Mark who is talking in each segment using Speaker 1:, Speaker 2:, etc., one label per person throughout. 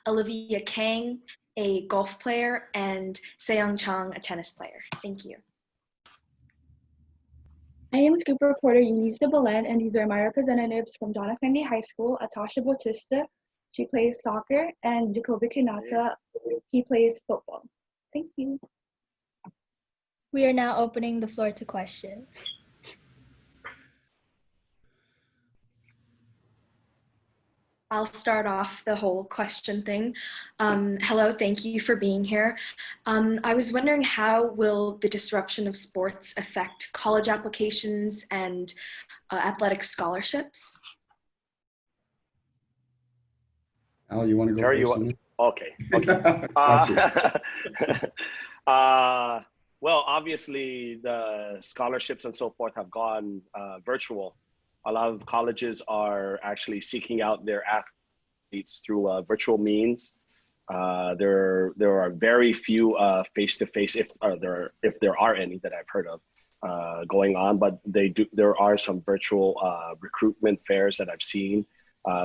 Speaker 1: Olivia Kang, a golf player, and Seyoung Chang, a tennis player. Thank you.
Speaker 2: I am Scoop reporter Eunice Debold, and these are my representatives from John F. Kennedy High School. Atasha Bautista, she plays soccer, and Jacoby Kinata, he plays football. Thank you.
Speaker 3: We are now opening the floor to questions.
Speaker 1: I'll start off the whole question thing. Hello, thank you for being here. I was wondering, how will the disruption of sports affect college applications and athletic scholarships?
Speaker 4: Al, you want to go
Speaker 5: Terry,
Speaker 4: first?
Speaker 5: Okay. Well, obviously the scholarships and so forth have gone virtual. A lot of colleges are actually seeking out their athletes through virtual means. There are very few face-to-face, if there are any that I've heard of going on, but there are some virtual recruitment fairs that I've seen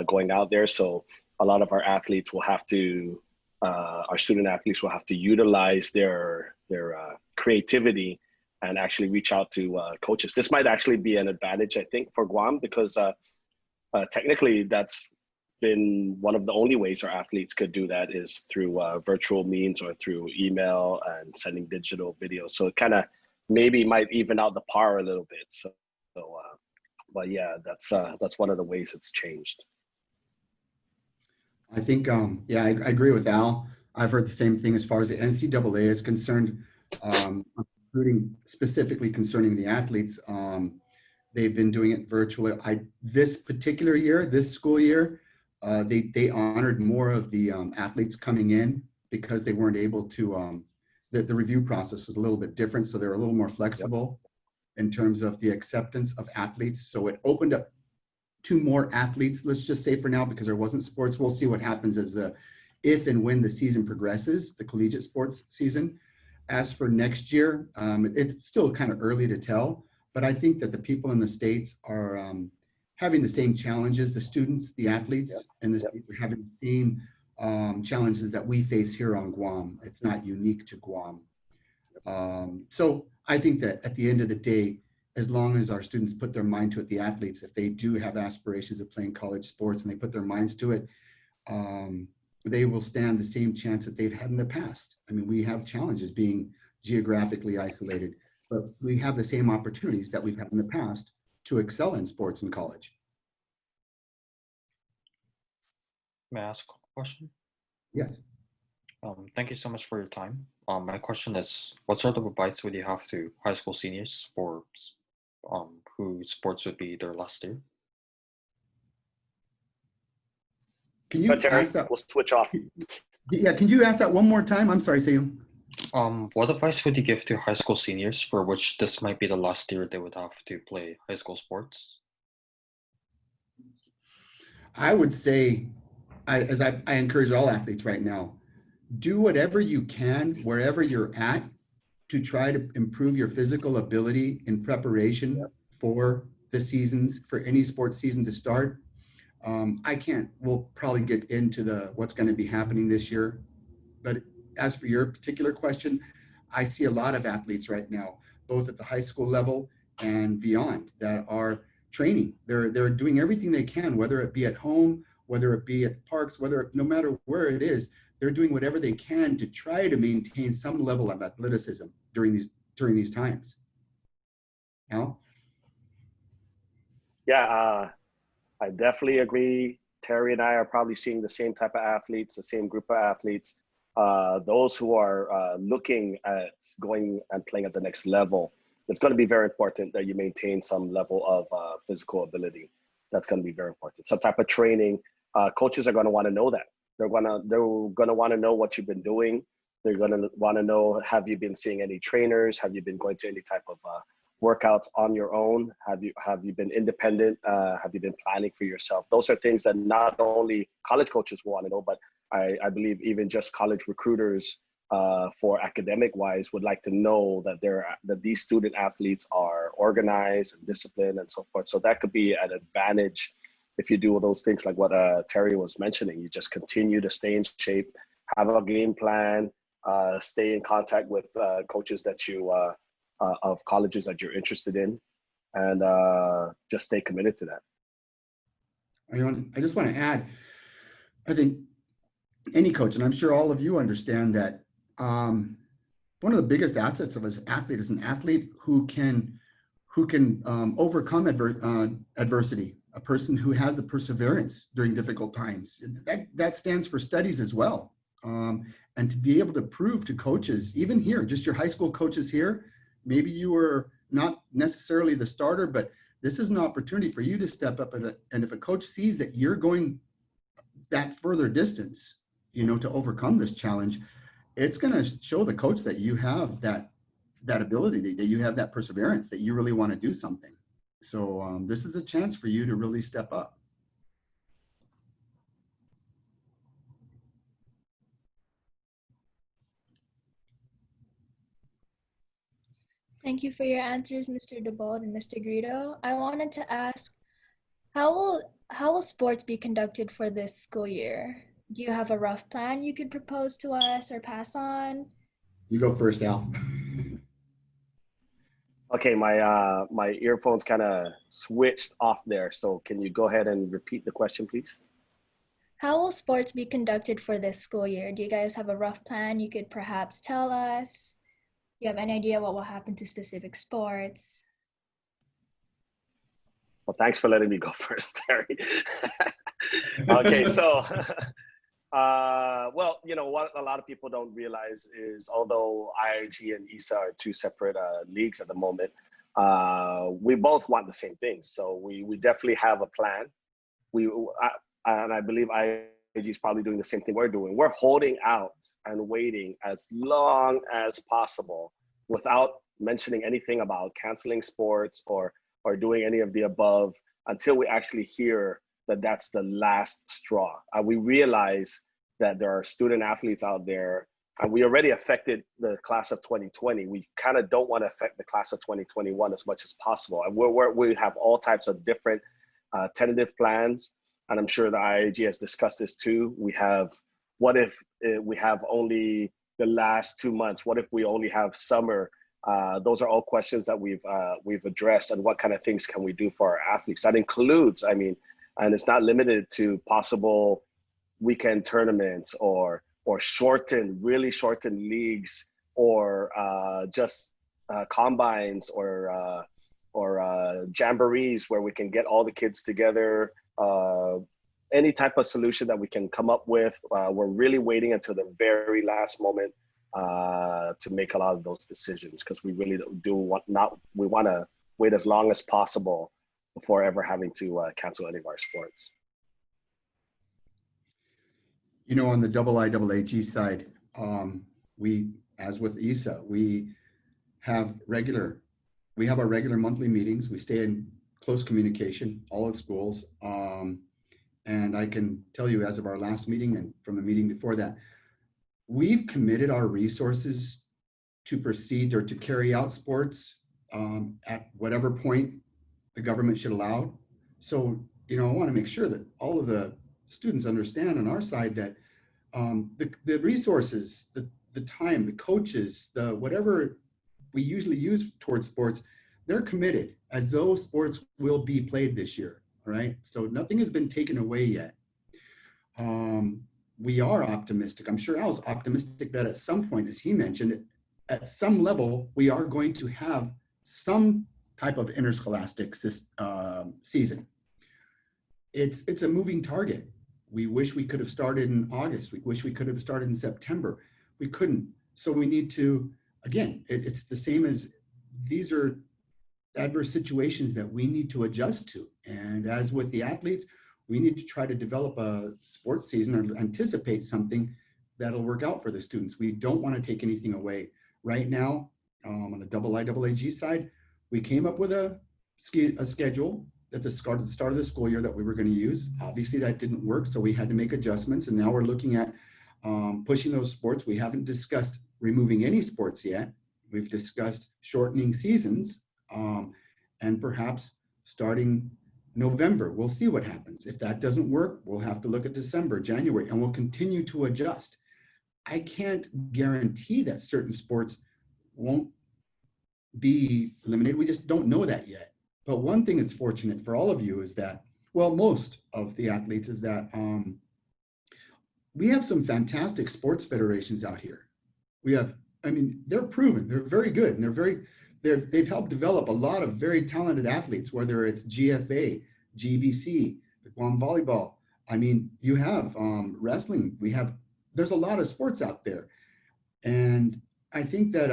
Speaker 5: going out there. So a lot of our athletes will have to, our student athletes will have to utilize their creativity and actually reach out to coaches. This might actually be an advantage, I think, for Guam, because technically that's been one of the only ways our athletes could do that is through virtual means or through email and sending digital videos. So it kind of maybe might even out the par a little bit. But yeah, that's one of the ways it's changed.
Speaker 4: I think, yeah, I agree with Al. I've heard the same thing as far as the NCAA is concerned, including specifically concerning the athletes. They've been doing it virtually. This particular year, this school year, they honored more of the athletes coming in because they weren't able to, the review process was a little bit different. So they're a little more flexible in terms of the acceptance of athletes. So it opened up two more athletes, let's just say for now, because there wasn't sports. We'll see what happens as if and when the season progresses, the collegiate sports season. As for next year, it's still kind of early to tell, but I think that the people in the States are having the same challenges, the students, the athletes, and the States are having the same challenges that we face here on Guam. It's not unique to Guam. So I think that at the end of the day, as long as our students put their mind to it, the athletes, if they do have aspirations of playing college sports and they put their minds to it, they will stand the same chance that they've had in the past. I mean, we have challenges being geographically isolated, but we have the same opportunities that we've had in the past to excel in sports in college.
Speaker 6: May I ask a question?
Speaker 4: Yes.
Speaker 6: Thank you so much for your time. My question is, what sort of advice would you have to high school seniors for who sports would be their last year?
Speaker 4: Can you ask that?
Speaker 5: We'll switch off.
Speaker 4: Yeah, can you ask that one more time? I'm sorry, Sayum.
Speaker 6: What advice would you give to high school seniors for which this might be the last year they would have to play high school sports?
Speaker 4: I would say, I encourage all athletes right now, do whatever you can, wherever you're at, to try to improve your physical ability in preparation for the seasons, for any sports season to start. We'll probably get into what's going to be happening this year. But as for your particular question, I see a lot of athletes right now, both at the high school level and beyond, that are training. They're doing everything they can, whether it be at home, whether it be at the parks, no matter where it is, they're doing whatever they can to try to maintain some level of athleticism during these times. Al?
Speaker 5: Yeah, I definitely agree. Terry and I are probably seeing the same type of athletes, the same group of athletes. Those who are looking at going and playing at the next level, it's going to be very important that you maintain some level of physical ability. That's going to be very important. Some type of training. Coaches are going to want to know that. They're going to want to know what you've been doing. They're going to want to know, have you been seeing any trainers? Have you been going to any type of workouts on your own? Have you been independent? Have you been planning for yourself? Those are things that not only college coaches will want to know, but I believe even just college recruiters for academic wise would like to know that these student athletes are organized and disciplined and so forth. So that could be an advantage if you do those things like what Terry was mentioning, you just continue to stay in shape, have a game plan, stay in contact with coaches that you of colleges that you're interested in, and just stay committed to that.
Speaker 4: I just want to add, I think any coach, and I'm sure all of you understand that one of the biggest assets of an athlete is an athlete who can overcome adversity, a person who has the perseverance during difficult times. That stands for studies as well. And to be able to prove to coaches, even here, just your high school coaches here, maybe you were not necessarily the starter, but this is an opportunity for you to step up. And if a coach sees that you're going that further distance, to overcome this challenge, it's going to show the coach that you have that ability, that you have that perseverance, that you really want to do something. So this is a chance for you to really step up.
Speaker 3: Thank you for your answers, Mr. Debold and Mr. Garrido. I wanted to ask, how will sports be conducted for this school year? Do you have a rough plan you could propose to us or pass on?
Speaker 4: You go first, Al.
Speaker 5: Okay, my earphones kind of switched off there. So can you go ahead and repeat the question, please?
Speaker 3: How will sports be conducted for this school year? Do you guys have a rough plan you could perhaps tell us? Do you have any idea what will happen to specific sports?
Speaker 5: Well, thanks for letting me go first, Terry. Okay, so, well, what a lot of people don't realize is, although IIAG and ISAA are two separate leagues at the moment, we both want the same thing. So we definitely have a plan. And I believe IIAG is probably doing the same thing we're doing. We're holding out and waiting as long as possible without mentioning anything about canceling sports or doing any of the above until we actually hear that that's the last straw. We realize that there are student athletes out there, and we already affected the class of 2020. We kind of don't want to affect the class of 2021 as much as possible. And we have all types of different tentative plans. And I'm sure the IIAG has discussed this too. We have, what if we have only the last 2 months? What if we only have summer? Those are all questions that we've addressed, and what kind of things can we do for our athletes? That includes, and it's not limited to possible weekend tournaments or really shortened leagues, or just combines or jamborees where we can get all the kids together. Any type of solution that we can come up with. We're really waiting until the very last moment to make a lot of those decisions, because we really we want to wait as long as possible before ever having to cancel any of our sports.
Speaker 4: On the IIAG side, we, as with ISAA, we have our regular monthly meetings. We stay in close communication, all the schools. And I can tell you, as of our last meeting and from the meeting before that, we've committed our resources to proceed or to carry out sports at whatever point the government should allow. So, I want to make sure that all of the students understand on our side that the resources, the time, the coaches, the whatever we usually use towards sports, they're committed, as those sports will be played this year. All right. So nothing has been taken away yet. We are optimistic. I'm sure Al's optimistic that at some point, as he mentioned, at some level, we are going to have some type of interscholastic season. It's a moving target. We wish we could have started in August. We wish we could have started in September. We couldn't. So we need to, again, it's the same as, these are adverse situations that we need to adjust to. And as with the athletes, we need to try to develop a sports season or anticipate something that'll work out for the students. We don't want to take anything away. Right now, on the IIAG side, we came up with a schedule at the start of the school year that we were going to use. Obviously, that didn't work, so we had to make adjustments. And now we're looking at pushing those sports. We haven't discussed removing any sports yet. We've discussed shortening seasons and perhaps starting November, we'll see what happens. If that doesn't work, we'll have to look at December, January, and we'll continue to adjust. I can't guarantee that certain sports won't be eliminated. We just don't know that yet. But one thing that's fortunate for all of you is that, well, most of the athletes is that we have some fantastic sports federations out here. We have, I mean, they're proven, they're very good, and they've helped develop a lot of very talented athletes, whether it's GFA, GVC, the Guam volleyball. I mean, you have wrestling. There's a lot of sports out there. And I think that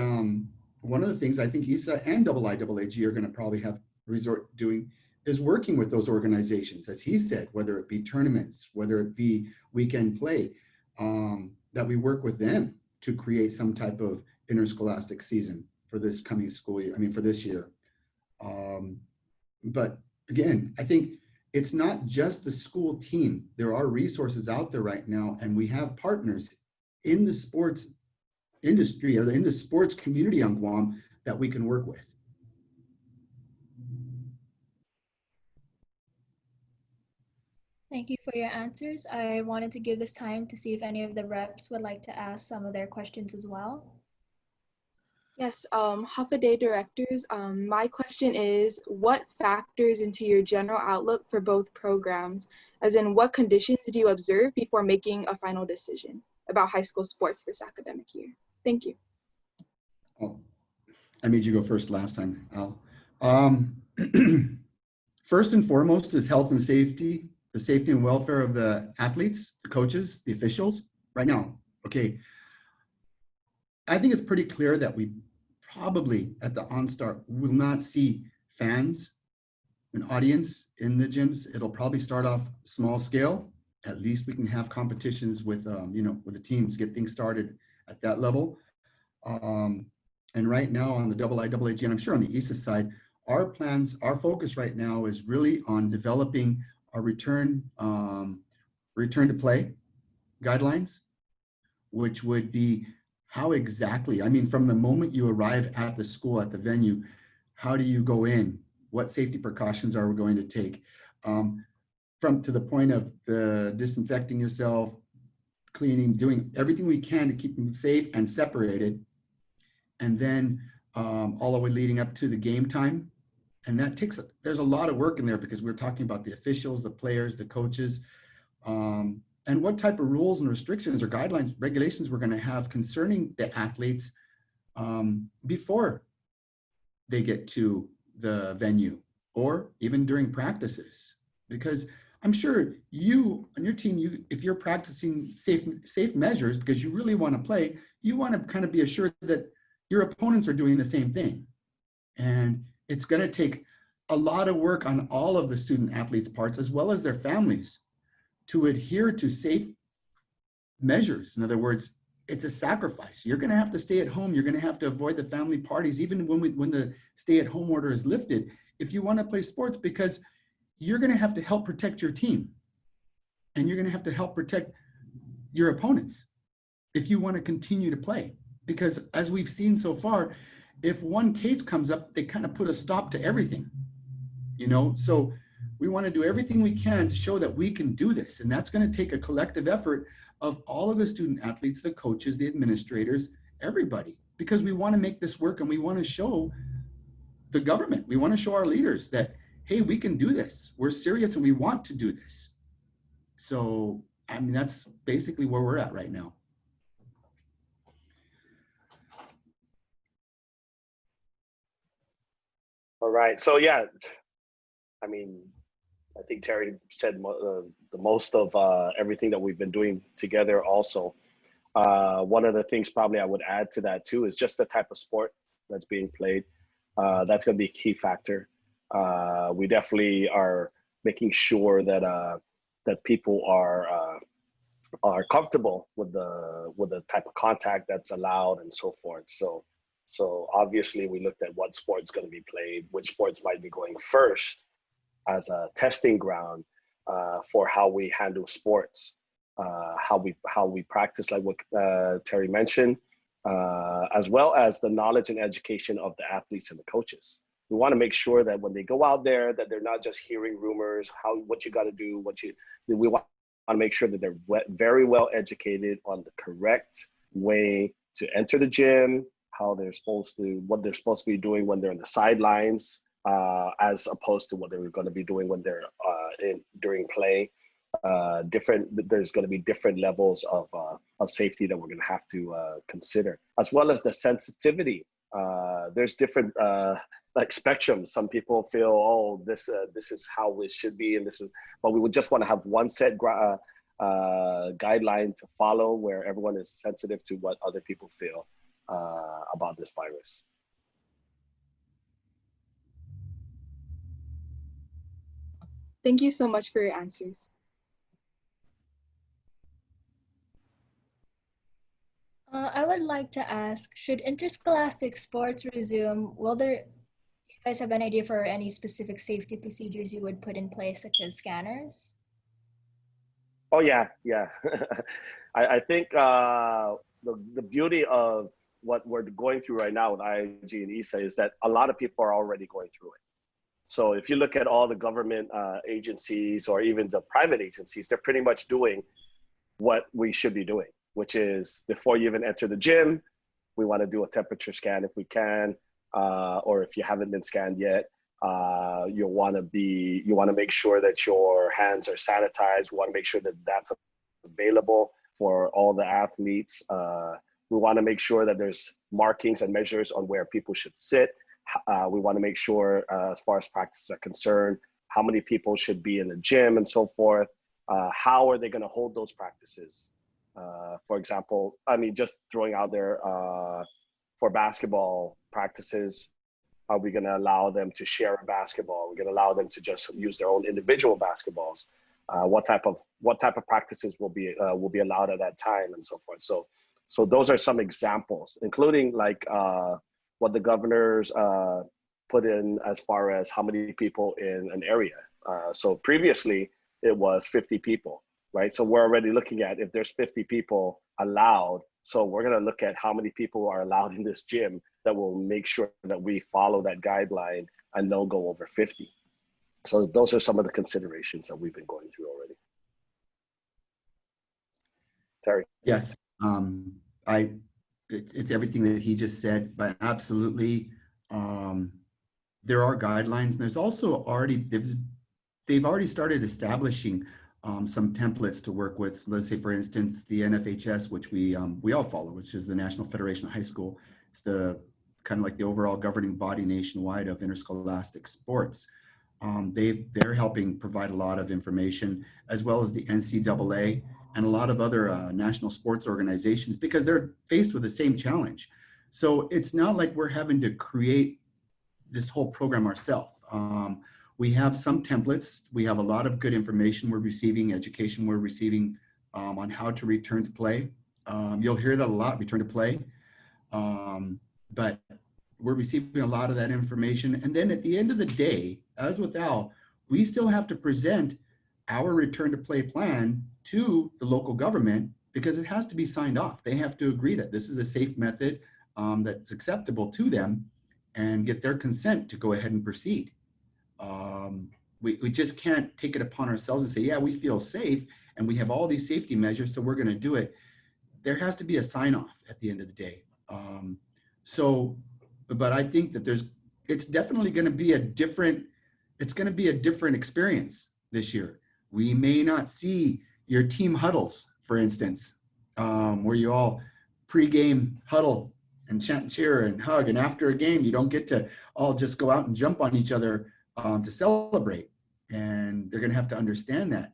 Speaker 4: one of the things I think ISAA and IIAG are going to probably have resort doing is working with those organizations, as he said, whether it be tournaments, whether it be weekend play, that we work with them to create some type of interscholastic season for this coming school year, for this year. But again, I think it's not just the school team. There are resources out there right now, and we have partners in the sports industry or in the sports community on Guam that we can work with.
Speaker 3: Thank you for your answers. I wanted to give this time to see if any of the reps would like to ask some of their questions as well.
Speaker 2: Yes, half a day directors, my question is, what factors into your general outlook for both programs? As in, what conditions do you observe before making a final decision about high school sports this academic year? Thank you.
Speaker 4: Oh, I made you go first last time, Al. First and foremost is health and safety, the safety and welfare of the athletes, the coaches, the officials. Right now, okay. I think it's pretty clear that we probably at the OnStar will not see fans, an audience in the gyms. It'll probably start off small scale. At least we can have competitions with, with the teams, get things started at that level. And right now on the IIAG, and I'm sure on the ISAA side, our plans, our focus right now is really on developing our return to play guidelines, which would be how exactly, from the moment you arrive at the school, at the venue, how do you go in? What safety precautions are we going to take? From to the point of the disinfecting yourself, cleaning, doing everything we can to keep them safe and separated. And then all the way leading up to the game time. And that there's a lot of work in there because we're talking about the officials, the players, the coaches, and what type of rules and restrictions or guidelines, regulations we're going to have concerning the athletes before they get to the venue or even during practices. Because I'm sure you and your team, if you're practicing safe measures because you really want to play, you want to kind of be assured that your opponents are doing the same thing. And it's going to take a lot of work on all of the student athletes' parts as well as their families to adhere to safe measures. In other words, it's a sacrifice. You're going to have to stay at home. You're going to have to avoid the family parties, even when the stay-at-home order is lifted, if you want to play sports, because you're going to have to help protect your team. And you're going to have to help protect your opponents if you want to continue to play. Because as we've seen so far, if one case comes up, they kind of put a stop to everything, So we want to do everything we can to show that we can do this. And that's going to take a collective effort of all of the student athletes, the coaches, the administrators, everybody, because we want to make this work and we want to show the government, we want to show our leaders that, hey, we can do this. We're serious and we want to do this. So, that's basically where we're at right now.
Speaker 5: All right. So, yeah, I think Terry said the most of everything that we've been doing together also. One of the things probably I would add to that too is just the type of sport that's being played. That's going to be a key factor. We definitely are making sure that that people are comfortable with the type of contact that's allowed and so forth. So obviously we looked at what sport's going to be played, which sports might be going first as a testing ground for how we handle sports, how we practice, like what Terry mentioned, as well as the knowledge and education of the athletes and the coaches. We want to make sure that when they go out there, that they're not just hearing rumors, what you got to do, we want to make sure that they're very well educated on the correct way to enter the gym, what they're supposed to be doing when they're in the sidelines, as opposed to what they're going to be doing when they're during play. There's going to be different levels of safety that we're going to have to consider, as well as the sensitivity. There's different like spectrums. Some people feel, oh, this is how it should be, and but we would just want to have one set guideline to follow, where everyone is sensitive to what other people feel about this virus.
Speaker 2: Thank you so much for your answers.
Speaker 3: I would like to ask, should interscholastic sports resume? You guys have an idea for any specific safety procedures you would put in place, such as scanners?
Speaker 5: Oh yeah. I think the beauty of what we're going through right now with IIAG and ISAA is that a lot of people are already going through it. So if you look at all the government agencies or even the private agencies, they're pretty much doing what we should be doing, which is before you even enter the gym, we want to do a temperature scan if we can, or if you haven't been scanned yet, you want to make sure that your hands are sanitized. We want to make sure that that's available for all the athletes. We want to make sure that there's markings and measures on where people should sit. We want to make sure, as far as practices are concerned, how many people should be in the gym and so forth. How are they going to hold those practices? For example, just throwing out there, for basketball practices, are we going to allow them to share a basketball? We're going to allow them to just use their own individual basketballs. What type of practices will be allowed at that time, and so forth. So those are some examples, including like what the governors put in as far as how many people in an area. So previously it was 50 people, right? So we're already looking at if there's 50 people allowed. So we're going to look at how many people are allowed in this gym that will make sure that we follow that guideline and don't go over 50. So those are some of the considerations that we've been going through already. Terry.
Speaker 4: Yes, it's everything that he just said, but absolutely, there are guidelines, and there's also they've already started establishing some templates to work with. So let's say, for instance, the NFHS, which we all follow, which is the National Federation of High School. It's the kind of like the overall governing body nationwide of interscholastic sports. They're helping provide a lot of information, as well as the NCAA and a lot of other national sports organizations, because they're faced with the same challenge. So it's not like we're having to create this whole program ourselves. We have some templates. We have a lot of good information we're receiving, education we're receiving on how to return to play. You'll hear that a lot, return to play. But we're receiving a lot of that information. And then at the end of the day, as with Al, we still have to present our return to play plan to the local government, because it has to be signed off. They have to agree that this is a safe method that's acceptable to them, and get their consent to go ahead and proceed. We just can't take it upon ourselves and say, yeah, we feel safe and we have all these safety measures, so we're going to do it. There has to be a sign off at the end of the day. But I think that it's definitely going to be a different experience this year. We may not see your team huddles, for instance, where you all pre-game huddle and chant and cheer and hug, and after a game, you don't get to all just go out and jump on each other to celebrate. And they're going to have to understand that.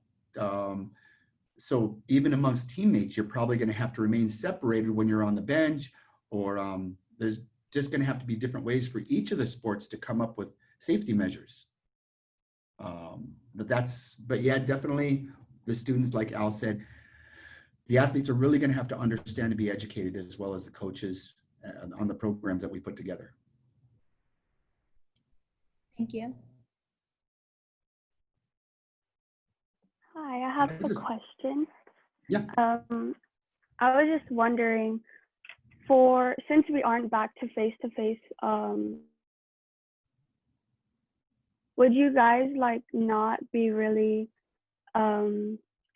Speaker 4: So even amongst teammates, you're probably going to have to remain separated when you're on the bench, or there's just going to have to be different ways for each of the sports to come up with safety measures. But yeah, definitely the students, like Al said, the athletes are really going to have to understand and be educated, as well as the coaches on the programs that we put together.
Speaker 3: Thank you.
Speaker 7: Hi, I have a question.
Speaker 4: Yeah.
Speaker 7: I was just wondering, since we aren't back to face-to-face would you guys like not be really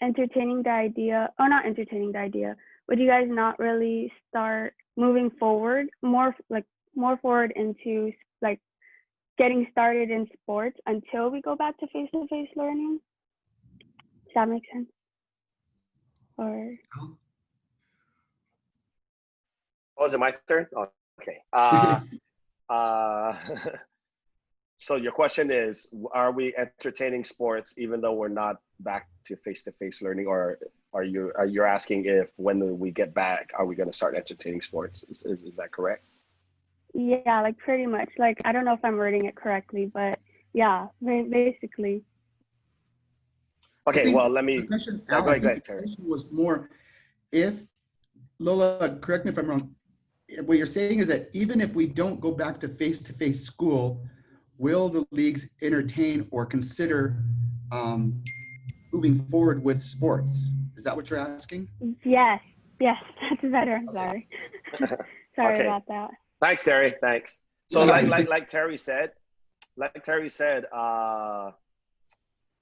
Speaker 7: entertaining the idea, or not entertaining the idea, would you guys not really start moving forward more forward into like getting started in sports until we go back to face-to-face learning? Does that make sense? Or
Speaker 5: oh, is it my turn? Oh, okay. So your question is, are we entertaining sports even though we're not back to face-to-face learning, or are you asking if when we get back, are we going to start entertaining sports? Is that correct?
Speaker 7: yeah, like pretty much. Like, I don't know if I'm wording it correctly, but yeah, basically.
Speaker 5: Okay, well, let
Speaker 4: The
Speaker 5: me,
Speaker 4: question,
Speaker 5: go
Speaker 4: Al, I
Speaker 5: ahead,
Speaker 4: think the
Speaker 5: Terry.
Speaker 4: question was more if, Lola, correct me if I'm wrong, what you're saying is that even if we don't go back to face-to-face school, will the leagues entertain or consider moving forward with sports? Is that what you're asking?
Speaker 7: Yes, that's better. I'm sorry. Sorry
Speaker 5: Okay.
Speaker 7: about that.
Speaker 5: Thanks, Terry. Thanks. So
Speaker 4: Yeah.
Speaker 5: like Terry said,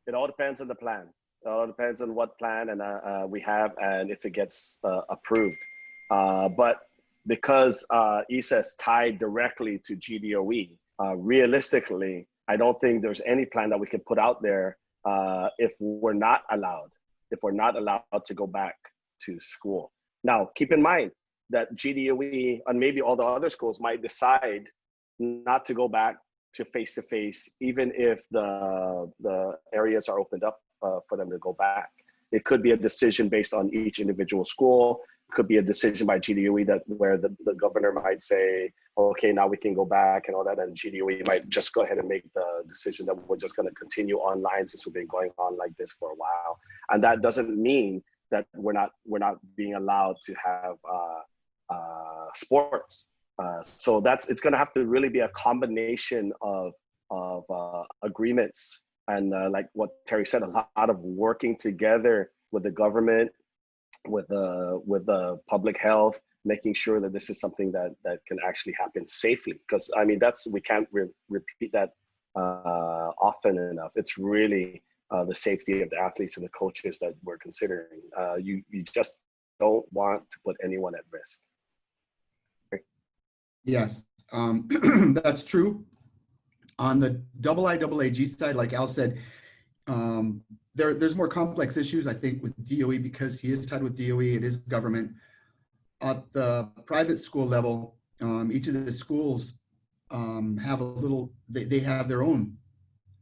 Speaker 5: it all depends on the plan. It all depends on what plan and we have and if it gets approved. But because ISAA is tied directly to GDOE, realistically, I don't think there's any plan that we can put out there if we're not allowed to go back to school. Now, keep in mind that GDOE and maybe all the other schools might decide not to go back to face-to-face, even if the areas are opened up for them to go back. It could be a decision based on each individual school. It could be a decision by GDOE where the governor might say, okay, now we can go back and all that, and GDOE might just go ahead and make the decision that we're just going to continue online since we've been going on like this for a while. And that doesn't mean that we're not being allowed to have sports. So it's going to have to really be a combination of agreements and like what Terry said, a lot of working together with the government, with the public health, making sure that this is something that can actually happen safely. Because I mean, we can't repeat that often enough. It's really the safety of the athletes and the coaches that we're considering. You just don't want to put anyone at risk.
Speaker 4: Yes, that's true. On the IIAG side, like Al said, there's more complex issues, I think, with DOE because he is tied with DOE. It is government. At the private school level, each of the schools have a little, they have their own.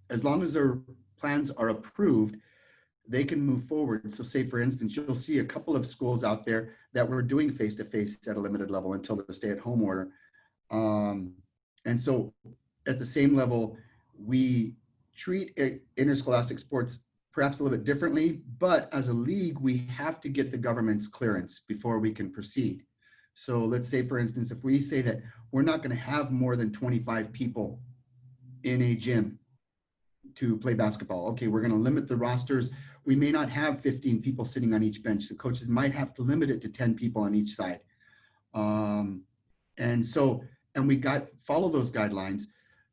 Speaker 4: As long as their plans are approved, they can move forward. So say, for instance, you'll see a couple of schools out there that were doing face-to-face at a limited level until the stay-at-home order. And so at the same level, we treat interscholastic sports perhaps a little bit differently, but as a league, we have to get the government's clearance before we can proceed. So let's say, for instance, if we say that we're not going to have more than 25 people in a gym to play basketball. Okay, we're going to limit the rosters. We may not have 15 people sitting on each bench. The coaches might have to limit it to 10 people on each side. And we follow those guidelines.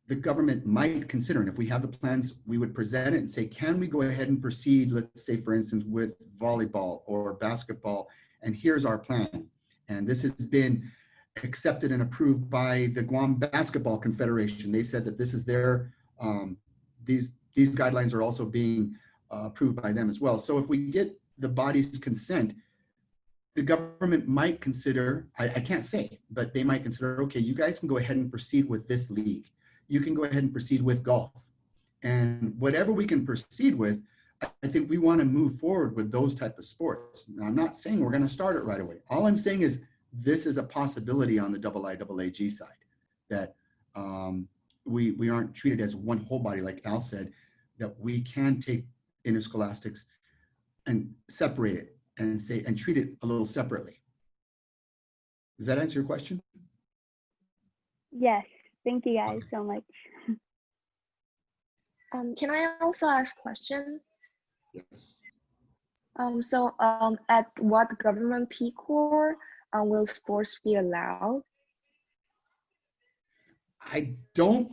Speaker 4: The government might consider, and if we have the plans, we would present it and say, can we go ahead and proceed, let's say, for instance, with volleyball or basketball, and here's our plan. And this has been accepted and approved by the Guam Basketball Confederation. They said that this is their, these guidelines are also being approved by them as well. So if we get the body's consent, the government might consider, I can't say, but they might consider, okay, you guys can go ahead and proceed with this league. You can go ahead and proceed with golf. And whatever we can proceed with, I think we want to move forward with those type of sports. Now, I'm not saying we're going to start it right away. All I'm saying is this is a possibility on the IIAG side, that we aren't treated as one whole body, like Al said, that we can take interscholastics and separate it and treat it a little separately. Does that answer your question?
Speaker 7: Yes, thank you guys so much.
Speaker 8: Can I also ask a question?
Speaker 4: Yes.
Speaker 8: At what government PCorp will sports be allowed?
Speaker 4: I don't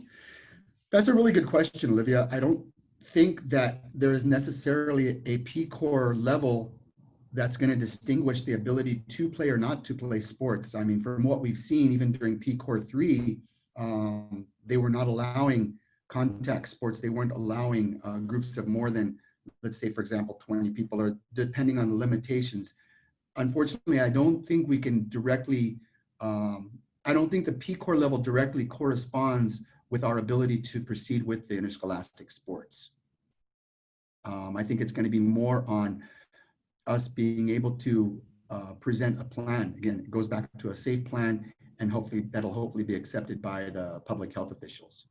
Speaker 4: That's a really good question, Olivia. I don't think that there is necessarily a PCorp level that's going to distinguish the ability to play or not to play sports. I mean, from what we've seen, even during PCorp 3, they were not allowing contact sports. They weren't allowing groups of more than, let's say, for example, 20 people, or depending on the limitations. Unfortunately, I don't think we can directly, I don't think the PCorp level directly corresponds with our ability to proceed with the interscholastic sports. I think it's going to be more on us being able to present a plan. Again, it goes back to a safe plan, and hopefully that'll hopefully be accepted by the public health officials.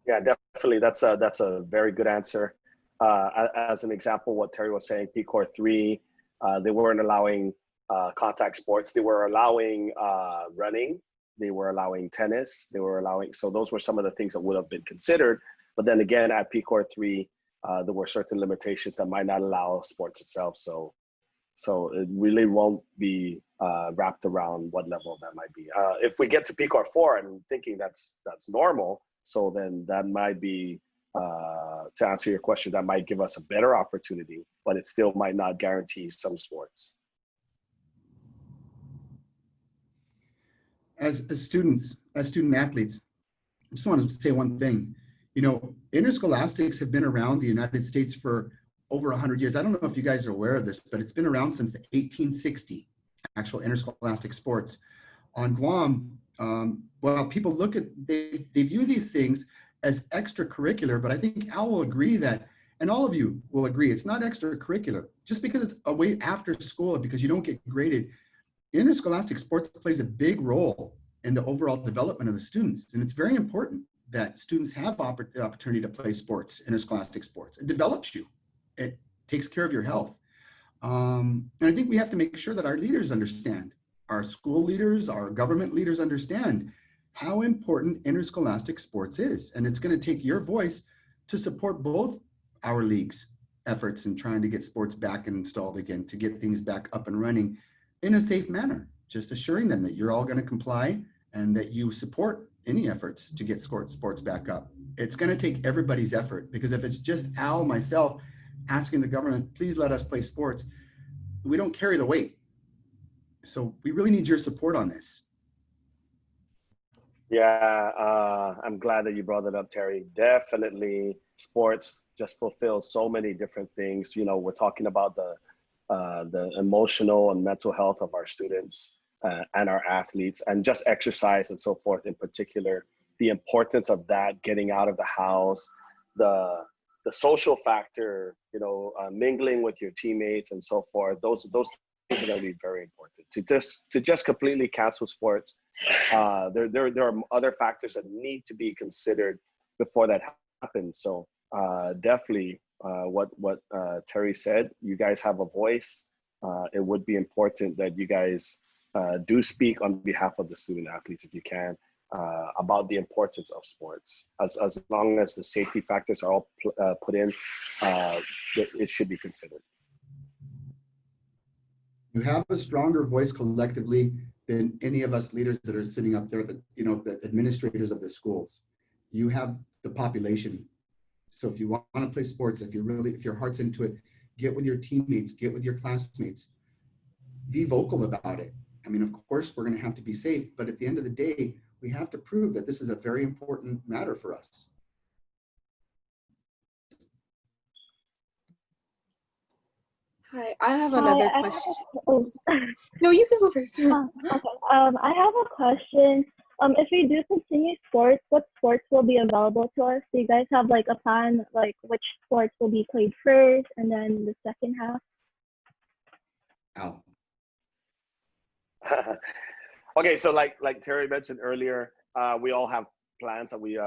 Speaker 5: Yeah, definitely. That's a very good answer. As an example, what Terry was saying, PCorp 3, they weren't allowing contact sports. They were allowing running. They were allowing tennis. They were allowing, so those were some of the things that would have been considered. But then again, at PCorp 3, there were certain limitations that might not allow sports itself. So it really won't be wrapped around what level that might be. If we get to PCorp 4, I'm thinking that's normal. So then that might be, to answer your question, that might give us a better opportunity, but it still might not guarantee some sports.
Speaker 4: As students, as student athletes, I just want to say one thing. You know, interscholastics have been around the United States for over 100 years. I don't know if you guys are aware of this, but it's been around since the 1860, actual interscholastic sports. On Guam, well, people look at, they view these things as extracurricular, but I think Al will agree that, and all of you will agree, it's not extracurricular. Just because it's away after school, because you don't get graded, interscholastic sports plays a big role in the overall development of the students. And it's very important that students have the opportunity to play sports, interscholastic sports. It develops you. It takes care of your health. And I think we have to make sure that our leaders understand, our school leaders, our government leaders understand how important interscholastic sports is. And it's going to take your voice to support both our leagues' efforts in trying to get sports back and installed again, to get things back up and running in a safe manner, just assuring them that you're all going to comply and that you support any efforts to get sports back up. It's going to take everybody's effort, because if it's just Al, myself, asking the government, please let us play sports, we don't carry the weight. So we really need your support on this.
Speaker 5: Yeah, I'm glad that you brought that up, Terry. Definitely, sports just fulfills so many different things. You know, we're talking about the emotional and mental health of our students and our athletes, and just exercise and so forth in particular. The importance of that, getting out of the house, the social factor, you know, mingling with your teammates and so forth. Those things are going to be very important. To just completely cancel sports, there are other factors that need to be considered before that happens. So definitely, what Terry said, you guys have a voice. It would be important that you guys do speak on behalf of the student athletes, if you can, about the importance of sports. As long as the safety factors are all put in, it should be considered.
Speaker 4: You have a stronger voice collectively than any of us leaders that are sitting up there, that, you know, the administrators of the schools. You have the population. So if you want to play sports, if your heart's into it, get with your teammates, get with your classmates, be vocal about it. I mean, of course, we're going to have to be safe, but at the end of the day, we have to prove that this is a very important matter for us.
Speaker 2: Hi, I have another
Speaker 7: Hi,
Speaker 2: question.
Speaker 7: Oh,
Speaker 2: No, you can go first.
Speaker 7: okay. I have a question. If we do continue sports, what sports will be available to us? Do you guys have like a plan, like which sports will be played first and then the second half?
Speaker 4: Al.
Speaker 5: Okay, so like Terry mentioned earlier, we all have plans that we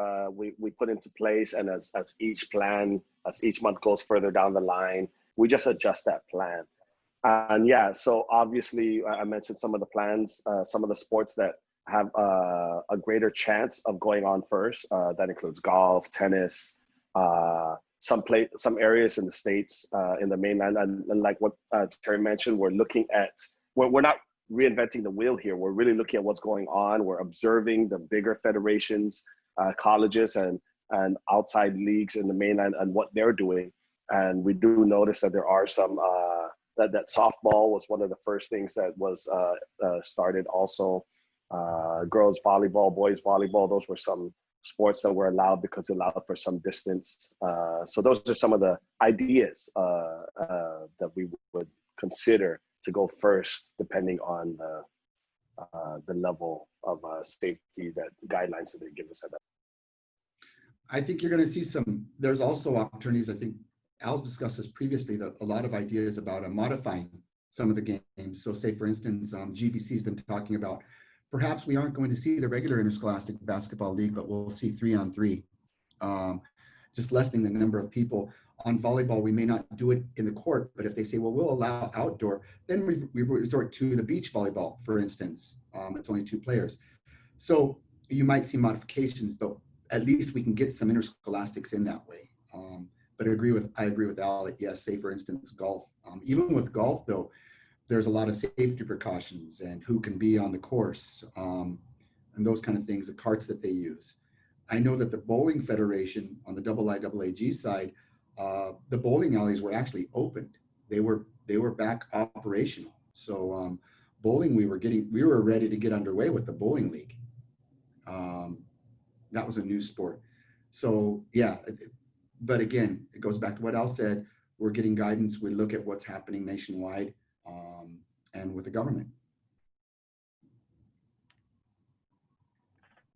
Speaker 5: put into place, and as each month goes further down the line, we just adjust that plan. And yeah, so obviously I mentioned some of the plans, some of the sports that have a greater chance of going on first. That includes golf, tennis, some areas in the States, in the mainland, and like what Terry mentioned, we're not reinventing the wheel here. We're really looking at what's going on. We're observing the bigger federations colleges and outside leagues in the mainland and what they're doing. And we do notice that there are some, that softball was one of the first things that was started also. Girls volleyball, boys volleyball, those were some sports that were allowed because it allowed for some distance. So those are some of the ideas that we would consider to go first, depending on the level of safety that guidelines that they give us at that.
Speaker 4: I think you're going to see there's also opportunities. I think Al's discussed this previously, that a lot of ideas about modifying some of the games. So say, for instance, GBC has been talking about perhaps we aren't going to see the regular interscholastic basketball league, but we'll see 3-on-3, just lessening the number of people. On volleyball, we may not do it in the court, but if they say, well, we'll allow outdoor, then we resort to the beach volleyball, for instance. It's only 2 players. So you might see modifications, but at least we can get some interscholastics in that way. But I agree with Al that yes, say for instance, golf. Even with golf though, there's a lot of safety precautions and who can be on the course and those kind of things, the carts that they use. I know that the Bowling Federation on the IIAG side, the bowling alleys were actually opened. They were back operational. So bowling, we were ready to get underway with the bowling league. That was a new sport. So yeah, but again, it goes back to what Al said. We're getting guidance. We look at what's happening nationwide and with the government.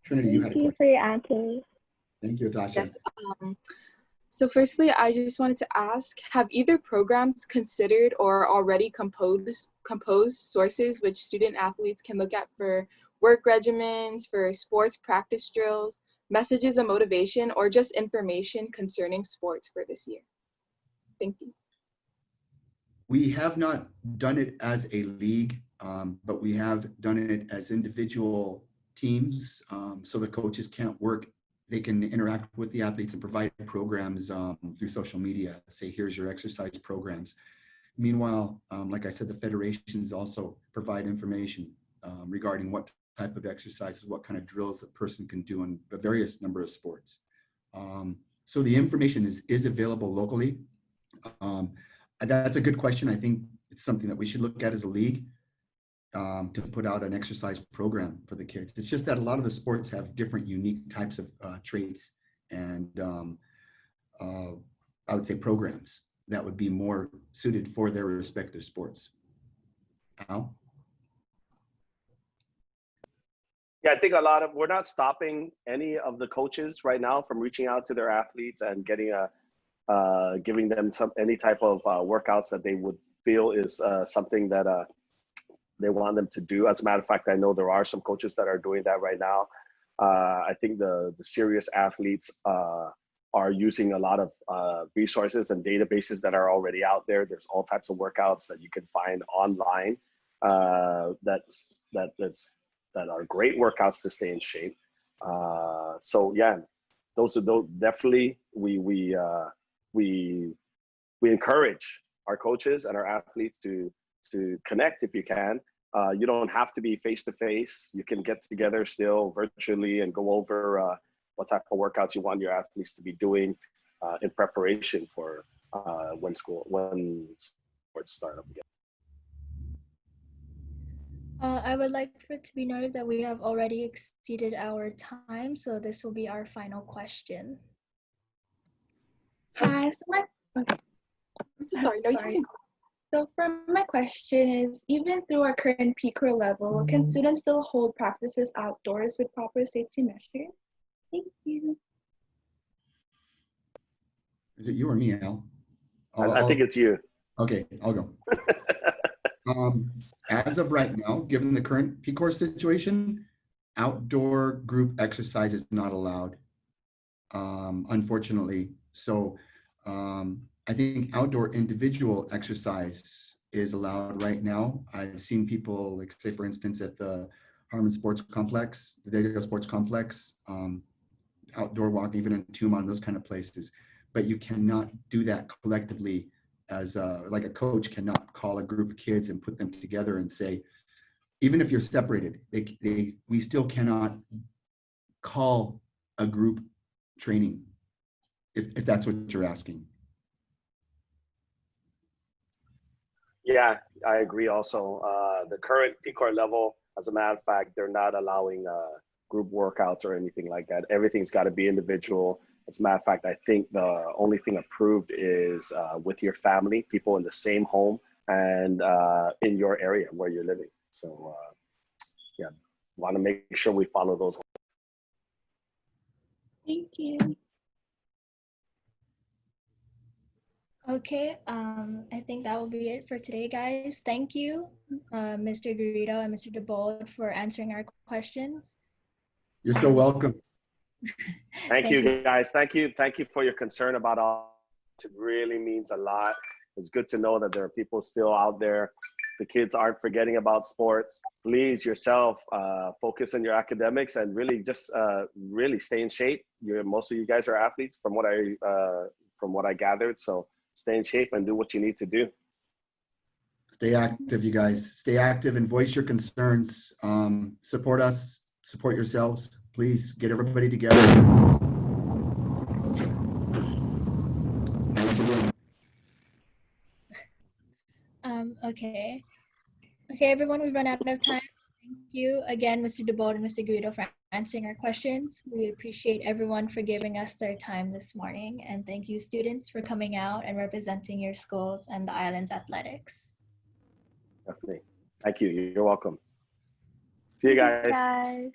Speaker 4: Trinity, you had a question.
Speaker 7: Thank you for your answers.
Speaker 4: Thank you, Tasha.
Speaker 9: Yes. So firstly, I just wanted to ask, have either programs considered or already composed sources which student athletes can look at for work regimens, for sports practice drills, messages of motivation, or just information concerning sports for this year? Thank you.
Speaker 4: We have not done it as a league, but we have done it as individual teams. So the coaches can't work. They can interact with the athletes and provide programs through social media. Say, here's your exercise programs. Meanwhile, like I said, the federations also provide information regarding what type of exercises, what kind of drills a person can do in a various number of sports. So the information is available locally. That's a good question. I think it's something that we should look at as a league to put out an exercise program for the kids. It's just that a lot of the sports have different unique types of traits and I would say programs that would be more suited for their respective sports. Al?
Speaker 5: Yeah, I think we're not stopping any of the coaches right now from reaching out to their athletes and getting giving them any type of workouts that they would feel is something that they want them to do. As a matter of fact, I know there are some coaches that are doing that right now. I think the serious athletes are using a lot of resources and databases that are already out there. There's all types of workouts that you can find online that are great workouts to stay in shape. So yeah, those definitely we encourage our coaches and our athletes to connect if you can. You don't have to be face to face. You can get together still virtually and go over what type of workouts you want your athletes to be doing in preparation for when sports start up again.
Speaker 3: I would like for it to be noted that we have already exceeded our time, so this will be our final question.
Speaker 2: Hi, okay.
Speaker 9: I'm so sorry. No, you can go.
Speaker 2: So from my question is, even through our current PCorp level, can students still hold practices outdoors with proper safety measures? Thank you.
Speaker 4: Is it you or me, Al?
Speaker 5: I think it's you.
Speaker 4: Okay, I'll go. As of right now, given the current PCorp situation, outdoor group exercise is not allowed, unfortunately. So I think outdoor individual exercise is allowed right now. I've seen people, like say for instance, at the Harmon Sports Complex, the Data Sports Complex, outdoor walk, even in Tumon, those kind of places. But you cannot do that collectively as like a coach cannot call a group of kids and put them together and say, even if you're separated, we still cannot call a group training, if that's what you're asking.
Speaker 5: Yeah, I agree also. The current PCorp level, as a matter of fact, they're not allowing group workouts or anything like that. Everything's got to be individual. As a matter of fact, I think the only thing approved is with your family, people in the same home and in your area where you're living. So yeah, want to make sure we follow those.
Speaker 2: Thank you.
Speaker 3: Okay, I think that will be it for today, guys. Thank you, Mr. Garrido and Mr. Debold, for answering our questions.
Speaker 4: You're so welcome.
Speaker 5: Thank you, guys. Thank you for your concern about all. It really means a lot. It's good to know that there are people still out there. The kids aren't forgetting about sports. Please yourself focus on your academics and really just really stay in shape. Most of you guys are athletes from what I gathered. So stay in shape and do what you need to do.
Speaker 4: Stay active, you guys. Stay active and voice your concerns. Support us, support yourselves. Please get everybody together. Thanks again.
Speaker 3: Okay, everyone, we've run out of time. Thank you again, Mr. Debold and Mr. Garrido, for answering our questions. We appreciate everyone for giving us their time this morning. And thank you, students, for coming out and representing your schools and the island's athletics.
Speaker 5: Definitely. Thank you. You're welcome. See you guys.